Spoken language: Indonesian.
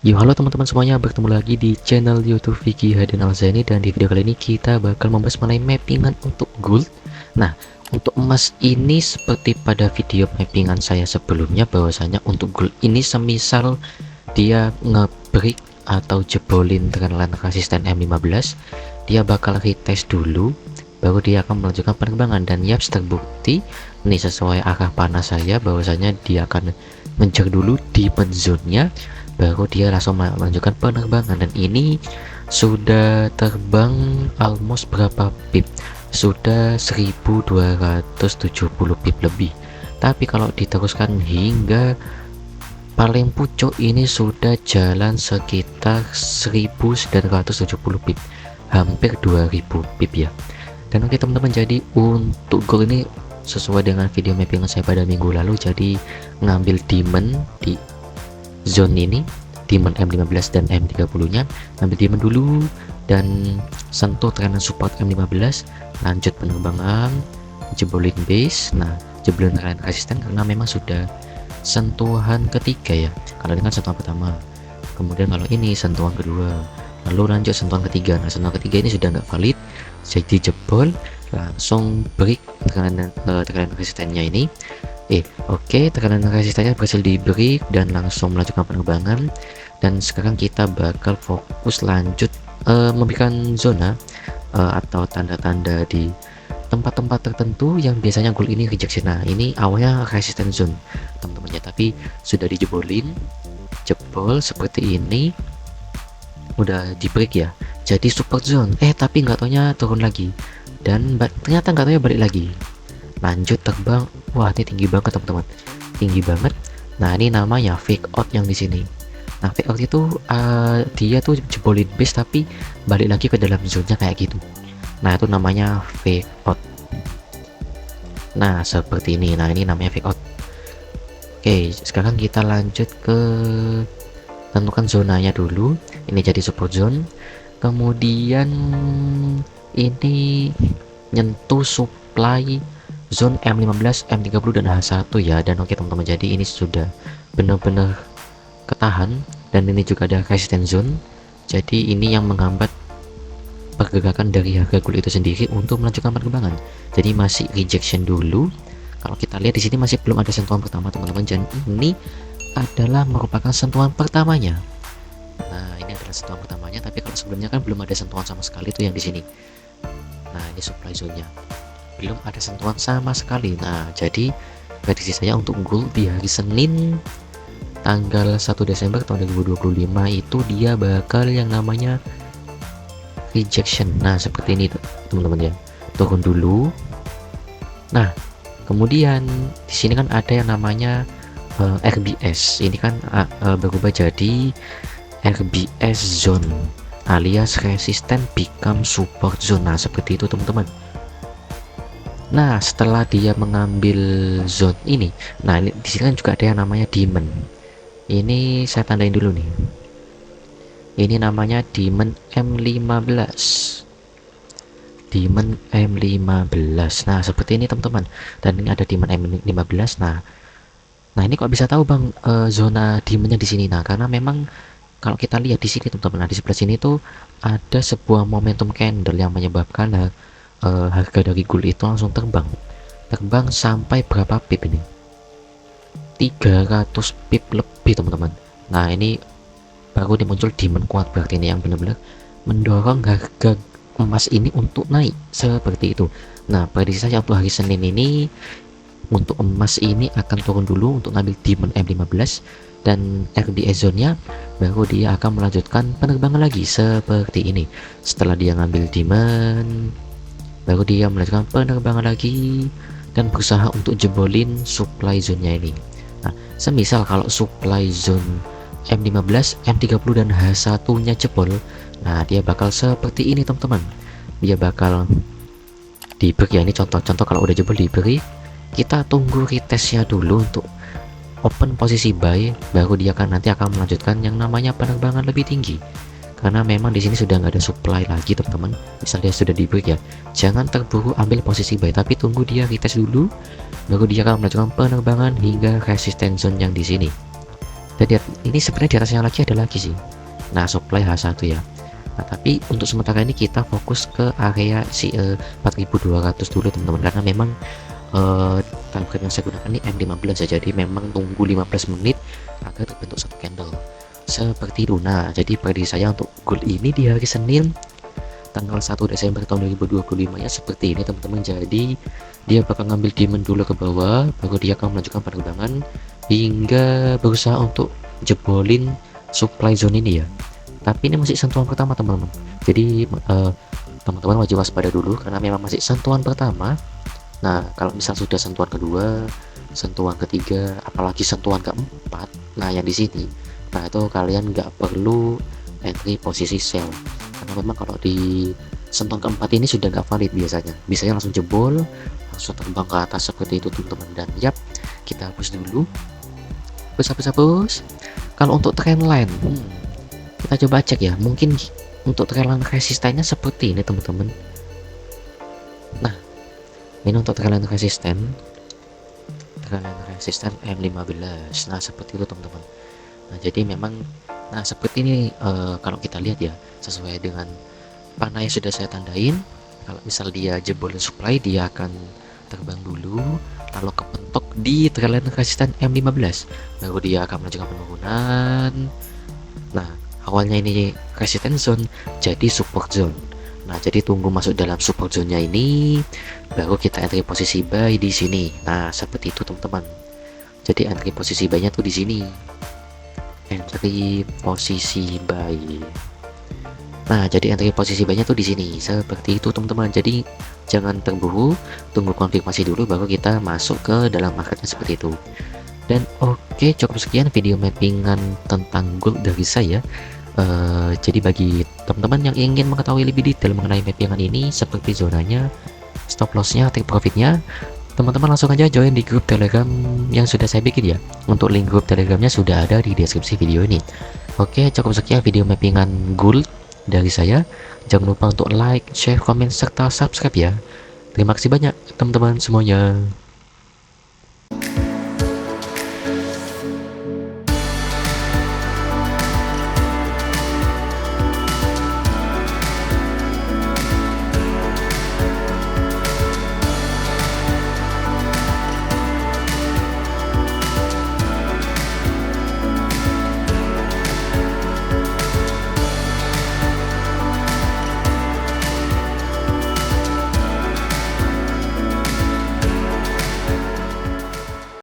Yo, halo teman-teman semuanya, bertemu lagi di channel YouTube Vicky Haden Alzaini, dan di video kali ini kita bakal membahas mengenai mappingan untuk gold. Nah, untuk emas ini seperti pada video mappingan saya sebelumnya, bahwasanya untuk gold ini semisal dia ngebreak atau jebolin dengan resisten M15, dia bakal retest dulu, baru dia akan melanjutkan penerbangan. Dan yaps, terbukti nih sesuai arah panah saya, bahwasanya dia akan ngejar dulu di zone-nya, baru dia langsung melanjutkan penerbangan. Dan ini sudah terbang almost berapa pip, sudah 1270 pip lebih. Tapi kalau diteruskan hingga paling pucuk ini sudah jalan sekitar 1970 pip, hampir 2000 pip ya. Dan oke teman-teman, jadi untuk gold ini sesuai dengan video mapping saya pada minggu lalu, jadi ngambil diamond di zone ini, diamond M15 dan M30 nya, ambil diamond dulu dan sentuh tekanan support M15, lanjut penerbangan, jebolin base. Nah, jebolin tekanan resisten karena memang sudah sentuhan ketiga ya, kalau dengan sentuhan pertama, kemudian kalau ini sentuhan kedua, lalu lanjut sentuhan ketiga. Nah, sentuhan ketiga ini sudah nggak valid, jadi jebol, langsung break tekanan resistennya ini. Oke, tekanan resistennya berhasil di break dan langsung melanjutkan penerbangan. Dan sekarang kita bakal fokus lanjut memberikan zona atau tanda-tanda di tempat-tempat tertentu yang biasanya gold ini rejection. Nah, ini awalnya resistance zone teman-teman ya, tapi sudah dijebolin, jebol seperti ini, udah di break ya, jadi support zone. Tapi nggak taunya turun lagi, dan ternyata nggak taunya balik lagi, lanjut terbang. Wah, ini tinggi banget teman-teman, tinggi banget. Nah, ini namanya fake out yang di sini. Nah, fake out itu dia tuh jebolin base tapi balik lagi ke dalam zone-nya kayak gitu. Nah, itu namanya fake out. Nah, seperti ini. Nah, ini namanya fake out. Oke, sekarang kita lanjut ke tentukan zonanya dulu. Ini jadi support zone, kemudian ini nyentuh supply zone M15, M30 dan H1 ya. Dan oke teman-teman, jadi ini sudah benar-benar ketahan, dan ini juga ada resistance zone. Jadi ini yang menghambat pergerakan dari harga gold itu sendiri untuk melanjutkan penerbangan. Jadi masih rejection dulu. Kalau kita lihat di sini masih belum ada sentuhan pertama teman-teman, dan ini adalah merupakan sentuhan pertamanya. Nah, ini adalah sentuhan pertamanya, tapi kalau sebelumnya kan belum ada sentuhan sama sekali tuh yang di sini. Nah, ini supply zone-nya belum ada sentuhan sama sekali. Nah, jadi prediksi saya untuk gold di hari Senin tanggal 1 Desember tahun 2025 itu dia bakal yang namanya rejection. Nah, seperti ini teman-teman ya, turun dulu. Nah, kemudian di sini kan ada yang namanya RBS. Ini kan berubah jadi RBS zone alias resistant become support zone. Nah, seperti itu teman-teman. Nah, setelah dia mengambil zone ini, nah ini di sini kan juga ada yang namanya diamond. Ini saya tandain dulu nih. Ini namanya diamond M15. Diamond M15. Nah, seperti ini teman-teman. Dan ini ada diamond M15. Nah, ini kok bisa tahu Bang zona diamondnya di sini? Nah, karena memang kalau kita lihat di sini teman-teman, nah di sebelah sini tuh ada sebuah momentum candle yang menyebabkan harga dari gold itu langsung terbang sampai berapa pip ini, 300 pip lebih teman-teman. Nah, ini baru muncul diamond kuat, berarti ini yang benar-benar mendorong harga emas ini untuk naik seperti itu. Nah, prediksi saya untuk hari Senin ini untuk emas ini akan turun dulu untuk ngambil diamond M15 dan RBS zone nya, baru dia akan melanjutkan penerbangan lagi seperti ini. Setelah dia ngambil diamond, baru dia melanjutkan penerbangan lagi dan berusaha untuk jebolin supply zone-nya ini. Nah, semisal kalau supply zone M15, M30 dan H1-nya jebol, nah dia bakal seperti ini teman-teman. Dia bakal di break ya, ini contoh-contoh kalau udah jebol di break. Kita tunggu retestnya dulu untuk open posisi buy, baru dia nanti akan melanjutkan yang namanya penerbangan lebih tinggi. Karena memang di sini sudah nggak ada supply lagi teman-teman. Misal dia sudah di break ya, jangan terburu ambil posisi buy, tapi tunggu dia retest dulu, baru dia akan melanjutkan penerbangan hingga resistance zone yang di sini. Dan ini sebenarnya di atasnya lagi ada lagi sih. Nah, supply H1 ya. Nah, tapi untuk sementara ini kita fokus ke area si 4200 dulu teman-teman, karena memang target yang saya gunakan ini M15 ya, jadi memang tunggu 15 menit agar terbentuk satu candle seperti itu. Nah, jadi prediksi saya untuk gold ini di hari Senin tanggal 1 Desember tahun 2025 ya seperti ini teman-teman. Jadi dia bakal ngambil demand dulu ke bawah, baru dia akan melanjutkan penerbangan hingga berusaha untuk jebolin supply zone ini ya. Tapi ini masih sentuhan pertama teman-teman, jadi teman-teman wajib waspada dulu karena memang masih sentuhan pertama. Nah, kalau misal sudah sentuhan kedua, sentuhan ketiga, apalagi sentuhan keempat, nah yang di sini, nah itu kalian nggak perlu entry posisi sell, karena memang kalau di sentuhan keempat ini sudah nggak valid biasanya langsung jebol, langsung terbang ke atas seperti itu teman-teman. Dan yap, kita hapus dulu, hapus. Kalau untuk trendline, kita coba cek ya, mungkin untuk trendline resistennya seperti ini teman-teman. Nah, ini untuk trendline resisten M15. Nah, seperti itu teman-teman. Nah, jadi memang seperti ini kalau kita lihat ya, sesuai dengan panah yang sudah saya tandain. Kalau misal dia jebolin supply, dia akan terbang dulu, lalu kepentok di trendline resisten M15, baru dia akan melanjutkan penurunan. Nah, awalnya ini resistance zone jadi support zone. Nah, jadi tunggu masuk dalam support zone-nya ini, baru kita entry posisi buy di sini. Nah, seperti itu teman-teman. Jadi entry posisi buy-nya tuh di sini. Entry posisi buy. Nah, jadi entry posisi buy-nya tuh di sini. Seperti itu teman-teman. Jadi jangan terburu, tunggu konfirmasi dulu baru kita masuk ke dalam marketnya seperti itu. Dan oke, cukup sekian video mappingan tentang gold dari saya. Jadi bagi teman-teman yang ingin mengetahui lebih detail mengenai mappingan ini seperti zonanya, stop lossnya, take profitnya, teman-teman langsung aja join di grup telegram yang sudah saya bikin ya. Untuk link grup telegramnya sudah ada di deskripsi video ini. Oke, cukup sekian video mappingan gold dari saya. Jangan lupa untuk like, share, komen, serta subscribe ya. Terima kasih banyak teman-teman semuanya.